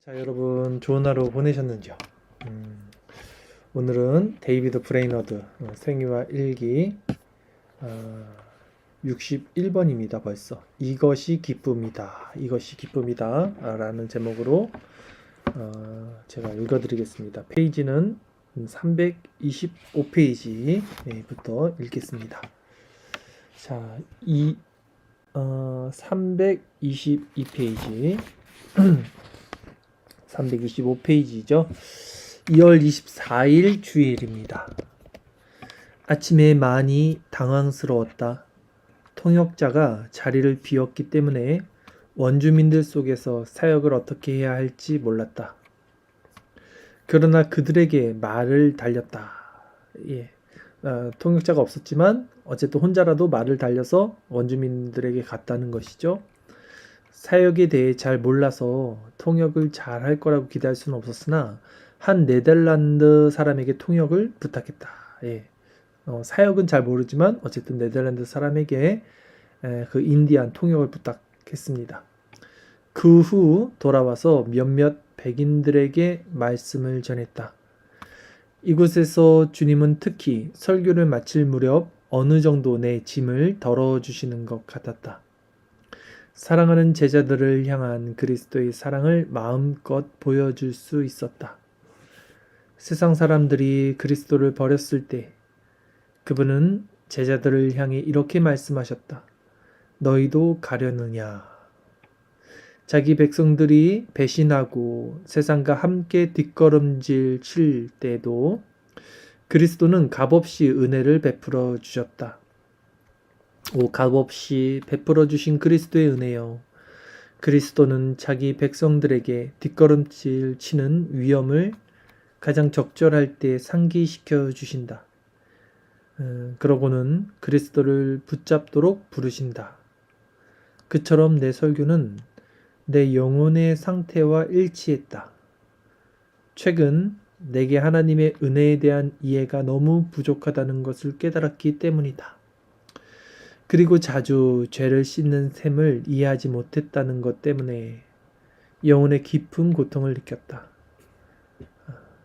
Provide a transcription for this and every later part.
자, 여러분 좋은 하루 보내셨는지요? 오늘은 데이비드 브레이너드 생애와 일기 61번입니다. 벌써 이것이 기쁨이다. 이것이 기쁨이다 라는 제목으로 제가 읽어드리겠습니다. 페이지는 325페이지부터 읽겠습니다. 자, 322페이지 325페이지죠. 2월 24일 주일입니다. 아침에 많이 당황스러웠다. 통역자가 자리를 비웠기 때문에 원주민들 속에서 사역을 어떻게 해야 할지 몰랐다. 그러나 그들에게 말을 달렸다. 통역자가 없었지만 어쨌든 혼자라도 말을 달려서 원주민들에게 갔다는 것이죠. 사역에 대해 잘 몰라서 통역을 잘 할 거라고 기대할 수는 없었으나 한 네덜란드 사람에게 통역을 부탁했다. 사역은 잘 모르지만 어쨌든 네덜란드 사람에게 그 인디안 통역을 부탁했습니다. 그 후 돌아와서 몇몇 백인들에게 말씀을 전했다. 이곳에서 주님은 특히 설교를 마칠 무렵 어느 정도 내 짐을 덜어주시는 것 같았다. 사랑하는 제자들을 향한 그리스도의 사랑을 마음껏 보여줄 수 있었다. 세상 사람들이 그리스도를 버렸을 때 그분은 제자들을 향해 이렇게 말씀하셨다. 너희도 가려느냐? 자기 백성들이 배신하고 세상과 함께 뒷걸음질 칠 때도 그리스도는 값없이 은혜를 베풀어 주셨다. 오 값없이 베풀어 주신 그리스도의 은혜여. 그리스도는 자기 백성들에게 뒷걸음질 치는 위험을 가장 적절할 때 상기시켜 주신다. 그러고는 그리스도를 붙잡도록 부르신다. 그처럼 내 설교는 내 영혼의 상태와 일치했다. 최근 내게 하나님의 은혜에 대한 이해가 너무 부족하다는 것을 깨달았기 때문이다. 그리고 자주 죄를 씻는 셈을 이해하지 못했다는 것 때문에 영혼의 깊은 고통을 느꼈다.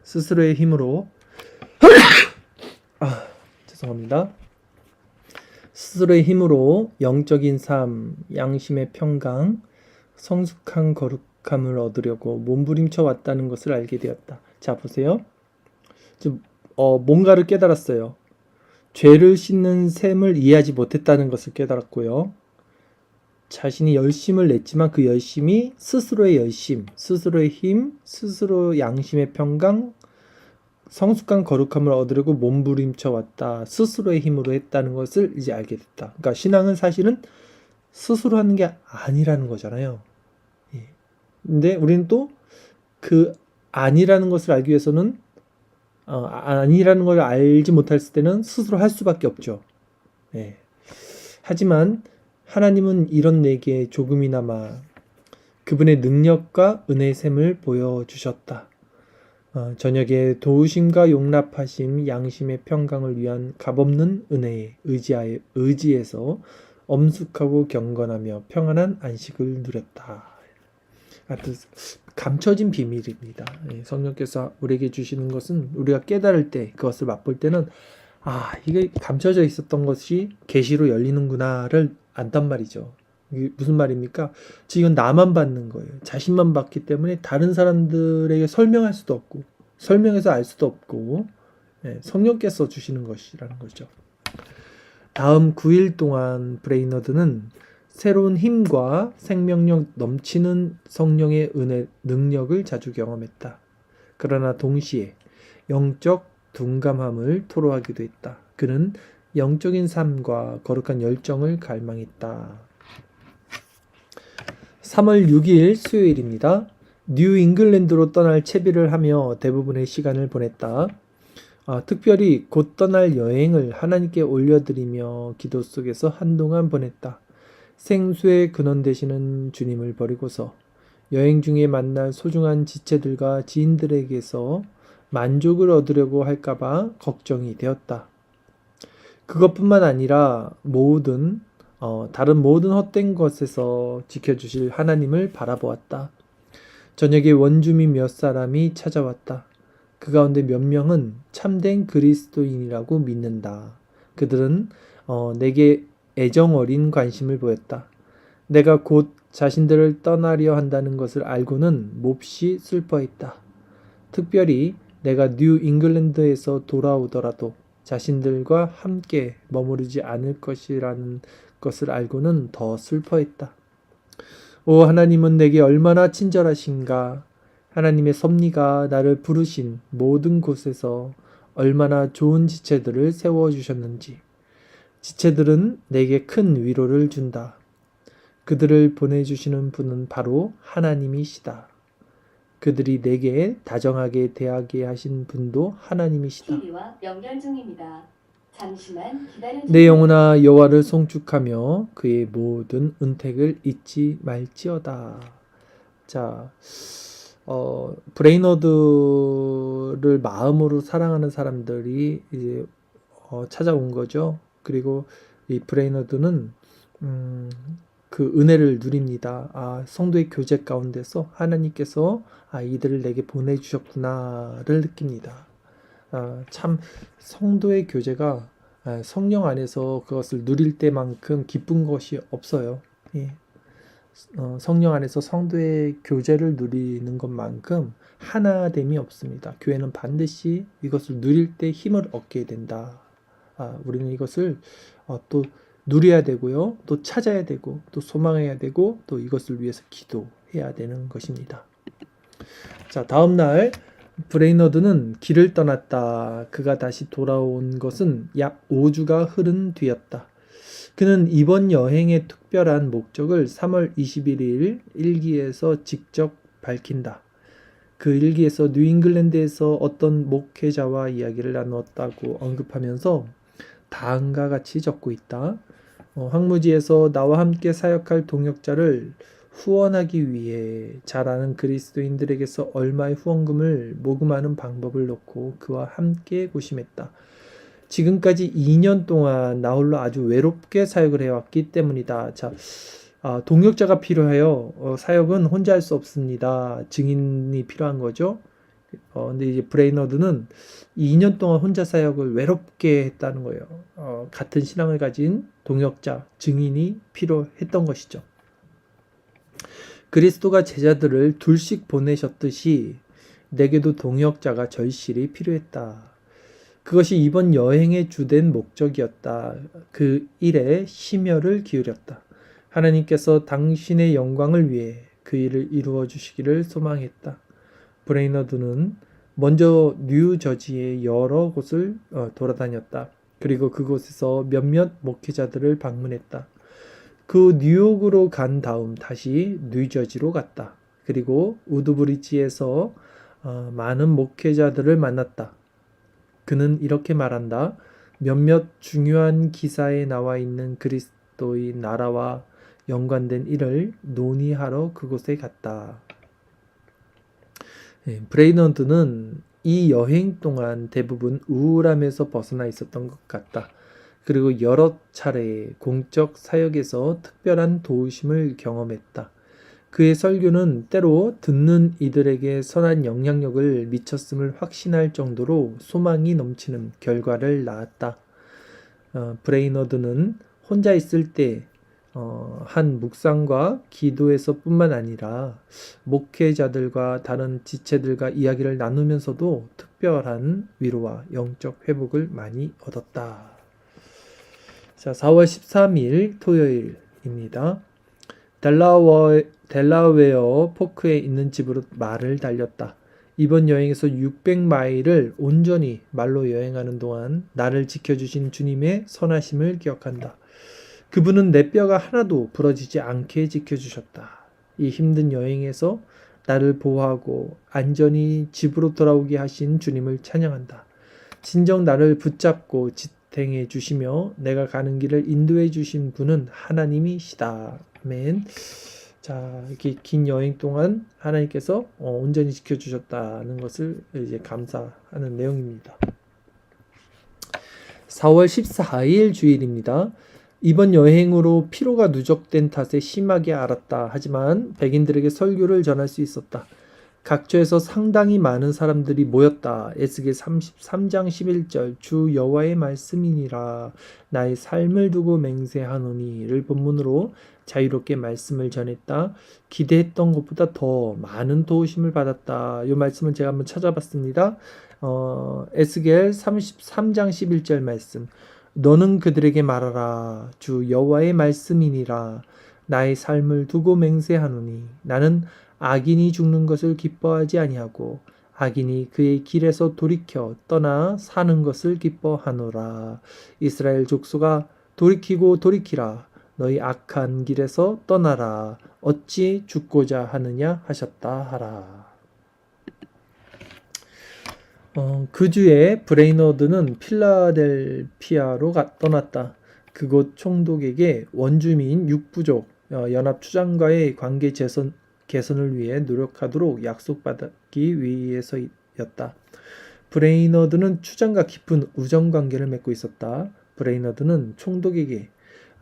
스스로의 힘으로 죄송합니다. 스스로의 힘으로 영적인 삶, 양심의 평강, 성숙한 거룩함을 얻으려고 몸부림쳐 왔다는 것을 알게 되었다. 자, 보세요. 뭔가를 깨달았어요. 죄를 씻는 셈을 이해하지 못했다는 것을 깨달았고요. 자신이 열심을 냈지만 그 열심이 스스로의 열심, 스스로의 힘, 스스로 양심의 평강, 성숙한 거룩함을 얻으려고 몸부림쳐 왔다. 스스로의 힘으로 했다는 것을 이제 알게 됐다. 그러니까 신앙은 사실은 스스로 하는 게 아니라는 거잖아요. 근데 우리는 또 그 아니라는 것을 알기 위해서는 아니라는 걸 알지 못했을 때는 스스로 할 수밖에 없죠. 하지만 하나님은 이런 내게 조금이나마 그분의 능력과 은혜의 셈을 보여주셨다. 저녁에 도우심과 용납하심, 양심의 평강을 위한 값없는 은혜에 의지해서 엄숙하고 경건하며 평안한 안식을 누렸다. 감춰진 비밀입니다. 성령께서 우리에게 주시는 것은 우리가 깨달을 때, 그것을 맛볼 때는 이게 감춰져 있었던 것이 계시로 열리는구나를 안단 말이죠. 이게 무슨 말입니까? 지금 나만 받는 거예요. 자신만 받기 때문에 다른 사람들에게 설명할 수도 없고 설명해서 알 수도 없고 성령께서 주시는 것이라는 거죠. 다음 9일 동안 브레이너드는 새로운 힘과 생명력 넘치는 성령의 은혜, 능력을 자주 경험했다. 그러나 동시에 영적 둔감함을 토로하기도 했다. 그는 영적인 삶과 거룩한 열정을 갈망했다. 3월 6일 수요일입니다. 뉴 잉글랜드로 떠날 채비를 하며 대부분의 시간을 보냈다. 특별히 곧 떠날 여행을 하나님께 올려드리며 기도 속에서 한동안 보냈다. 생수의 근원 되시는 주님을 버리고서 여행 중에 만날 소중한 지체들과 지인들에게서 만족을 얻으려고 할까봐 걱정이 되었다. 그것뿐만 아니라 다른 모든 헛된 것에서 지켜주실 하나님을 바라보았다. 저녁에 원주민 몇 사람이 찾아왔다. 그 가운데 몇 명은 참된 그리스도인이라고 믿는다. 그들은 내게 애정 어린 관심을 보였다. 내가 곧 자신들을 떠나려 한다는 것을 알고는 몹시 슬퍼했다. 특별히 내가 뉴 잉글랜드에서 돌아오더라도 자신들과 함께 머무르지 않을 것이라는 것을 알고는 더 슬퍼했다. 오 하나님은 내게 얼마나 친절하신가. 하나님의 섭리가 나를 부르신 모든 곳에서 얼마나 좋은 지체들을 세워주셨는지. 지체들은 내게 큰 위로를 준다. 그들을 보내주시는 분은 바로 하나님이시다. 그들이 내게 다정하게 대하게 하신 분도 하나님이시다. TV와 연결 중입니다. 잠시만 기다려주세요. 내 영혼아 여호와를 송축하며 그의 모든 은택을 잊지 말지어다. 자, 브레이너드를 마음으로 사랑하는 사람들이 이제 찾아온 거죠. 그리고 이 브레이너드는 그 은혜를 누립니다. 성도의 교제 가운데서 하나님께서 이들을 내게 보내주셨구나를 느낍니다. 참 성도의 교제가 성령 안에서 그것을 누릴 때만큼 기쁜 것이 없어요. 예. 성령 안에서 성도의 교제를 누리는 것만큼 하나됨이 없습니다. 교회는 반드시 이것을 누릴 때 힘을 얻게 된다. 우리는 이것을 또 누려야 되고요. 또 찾아야 되고 또 소망해야 되고 또 이것을 위해서 기도해야 되는 것입니다. 자, 다음 날 브레이너드는 길을 떠났다. 그가 다시 돌아온 것은 약 5주가 흐른 뒤였다. 그는 이번 여행의 특별한 목적을 3월 21일 일기에서 직접 밝힌다. 그 일기에서 뉴잉글랜드에서 어떤 목회자와 이야기를 나누었다고 언급하면서 다음과 같이 적고 있다. 황무지에서 나와 함께 사역할 동역자를 후원하기 위해 잘 아는 그리스도인들에게서 얼마의 후원금을 모금하는 방법을 놓고 그와 함께 고심했다. 지금까지 2년 동안 나 홀로 아주 외롭게 사역을 해왔기 때문이다. 자, 동역자가 필요해요. 사역은 혼자 할 수 없습니다. 증인이 필요한 거죠. 근데 이제 브레이너드는 2년 동안 혼자 사역을 외롭게 했다는 거예요. 같은 신앙을 가진 동역자, 증인이 필요했던 것이죠. 그리스도가 제자들을 둘씩 보내셨듯이 내게도 동역자가 절실히 필요했다. 그것이 이번 여행의 주된 목적이었다. 그 일에 심혈을 기울였다. 하나님께서 당신의 영광을 위해 그 일을 이루어 주시기를 소망했다. 브레이너드는 먼저 뉴저지의 여러 곳을 돌아다녔다. 그리고 그곳에서 몇몇 목회자들을 방문했다. 그 뉴욕으로 간 다음 다시 뉴저지로 갔다. 그리고 우드브리지에서 많은 목회자들을 만났다. 그는 이렇게 말한다. 몇몇 중요한 기사에 나와 있는 그리스도의 나라와 연관된 일을 논의하러 그곳에 갔다. 브레이너드는 이 여행 동안 대부분 우울함에서 벗어나 있었던 것 같다. 그리고 여러 차례 공적 사역에서 특별한 도우심을 경험했다. 그의 설교는 때로 듣는 이들에게 선한 영향력을 미쳤음을 확신할 정도로 소망이 넘치는 결과를 낳았다. 브레이너드는 혼자 있을 때 한 묵상과 기도에서 뿐만 아니라 목회자들과 다른 지체들과 이야기를 나누면서도 특별한 위로와 영적 회복을 많이 얻었다. 자, 4월 13일 토요일입니다. 델라웨어 포크에 있는 집으로 말을 달렸다. 이번 여행에서 600마일을 온전히 말로 여행하는 동안 나를 지켜주신 주님의 선하심을 기억한다. 그분은 내 뼈가 하나도 부러지지 않게 지켜주셨다. 이 힘든 여행에서 나를 보호하고 안전히 집으로 돌아오게 하신 주님을 찬양한다. 진정 나를 붙잡고 지탱해 주시며 내가 가는 길을 인도해 주신 분은 하나님이시다. 아멘. 자, 이렇게 긴 여행 동안 하나님께서 온전히 지켜주셨다는 것을 이제 감사하는 내용입니다. 4월 14일 주일입니다. 이번 여행으로 피로가 누적된 탓에 심하게 앓았다. 하지만 백인들에게 설교를 전할 수 있었다. 각처에서 상당히 많은 사람들이 모였다. 에스겔 33장 11절 주 여호와의 말씀이니라 나의 삶을 두고 맹세하노니를 본문으로 자유롭게 말씀을 전했다. 기대했던 것보다 더 많은 도우심을 받았다. 이 말씀을 제가 한번 찾아봤습니다. 에스겔 33장 11절 말씀 너는 그들에게 말하라 주 여호와의 말씀이니라 나의 삶을 두고 맹세하노니 나는 악인이 죽는 것을 기뻐하지 아니하고 악인이 그의 길에서 돌이켜 떠나 사는 것을 기뻐하노라. 이스라엘 족속아 돌이키고 돌이키라. 너희 악한 길에서 떠나라. 어찌 죽고자 하느냐 하셨다 하라. 그 주에 브레이너드는 필라델피아로 떠났다. 그곳 총독에게 원주민 6부족 연합 추장과의 관계 개선을 위해 노력하도록 약속받기 위해서였다. 브레이너드는 추장과 깊은 우정관계를 맺고 있었다. 브레이너드는 총독에게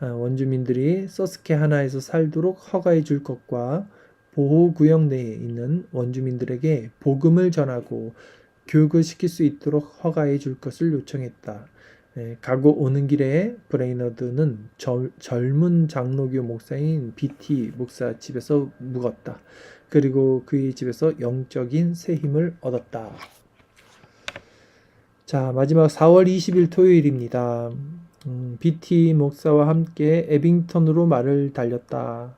원주민들이 서스케 하나에서 살도록 허가해 줄 것과 보호구역 내에 있는 원주민들에게 복음을 전하고 교육을 시킬 수 있도록 허가해 줄 것을 요청했다. 가고 오는 길에 브레이너드는 젊은 장로교 목사인 BT 목사 집에서 묵었다. 그리고 그의 집에서 영적인 새 힘을 얻었다. 자, 마지막 4월 20일 토요일입니다. BT 목사와 함께 에빙턴으로 말을 달렸다.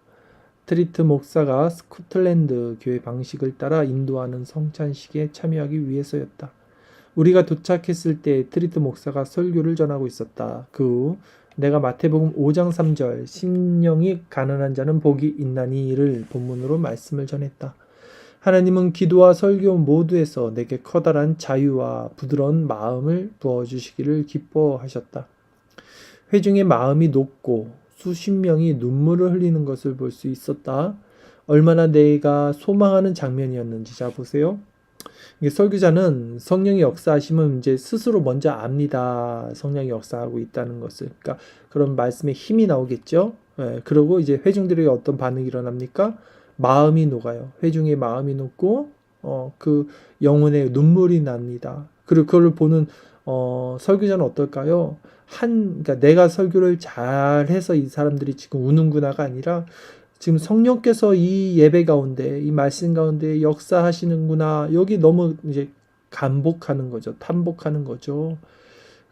트리트 목사가 스코틀랜드 교회 방식을 따라 인도하는 성찬식에 참여하기 위해서였다. 우리가 도착했을 때 트리트 목사가 설교를 전하고 있었다. 그 후 내가 마태복음 5장 3절 심령이 가난한 자는 복이 있나니를 본문으로 말씀을 전했다. 하나님은 기도와 설교 모두에서 내게 커다란 자유와 부드러운 마음을 부어주시기를 기뻐하셨다. 회중의 마음이 높고 수십 명이 눈물을 흘리는 것을 볼 수 있었다. 얼마나 내가 소망하는 장면이었는지 자 보세요. 설교자는 성령의 역사하심은 이제 스스로 먼저 압니다. 성령이 역사하고 있다는 것을. 그러니까 그런 말씀에 힘이 나오겠죠. 그리고 이제 회중들에게 어떤 반응이 일어납니까? 마음이 녹아요. 회중의 마음이 녹고 그 영혼의 눈물이 납니다. 그리고 그걸 보는 설교자는 어떨까요? 그러니까 내가 설교를 잘해서 이 사람들이 지금 우는구나가 아니라 지금 성령께서 이 예배 가운데, 이 말씀 가운데 역사하시는구나. 여기 너무 이제 감복하는 거죠. 탐복하는 거죠.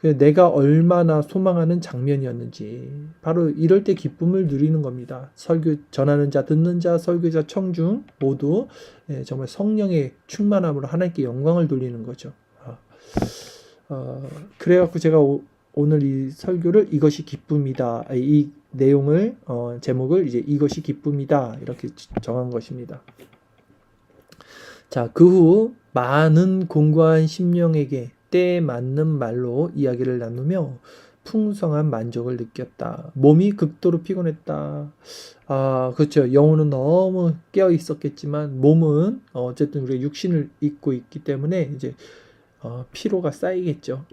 내가 얼마나 소망하는 장면이었는지. 바로 이럴 때 기쁨을 누리는 겁니다. 설교 전하는 자, 듣는 자, 설교자, 청중 모두 정말 성령의 충만함으로 하나님께 영광을 돌리는 거죠. 그래갖고 제가 오늘 이 설교를 이것이 기쁨이다. 이 내용을 제목을 이제 이것이 기쁨이다 이렇게 정한 것입니다. 자, 그 후 많은 공고한 심령에게 때에 맞는 말로 이야기를 나누며 풍성한 만족을 느꼈다. 몸이 극도로 피곤했다. 그렇죠. 영혼은 너무 깨어 있었겠지만 몸은 어쨌든 우리가 육신을 입고 있기 때문에 이제 피로가 쌓이겠죠.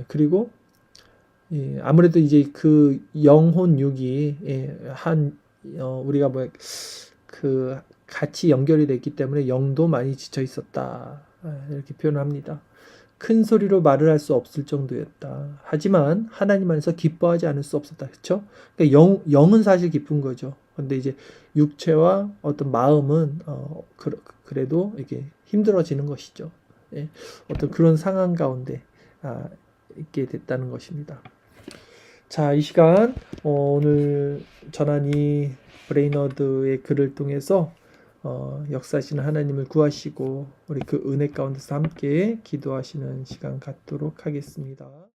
그리고 아무래도 이제 그 영혼 육이 우리가 그 같이 연결이 됐기 때문에 영도 많이 지쳐 있었다. 이렇게 표현합니다. 큰 소리로 말을 할 수 없을 정도였다. 하지만 하나님 안에서 기뻐하지 않을 수 없었다. 그렇죠? 그러니까 영은 사실 기쁜 거죠. 근데 이제 육체와 어떤 마음은 그래도 이게 힘들어지는 것이죠. 어떤 그런 상황 가운데 있게 됐다는 것입니다. 자, 이 시간 오늘 전한 이 브레이너드의 글을 통해서 역사하시는 하나님을 구하시고 우리 그 은혜 가운데서 함께 기도하시는 시간 갖도록 하겠습니다.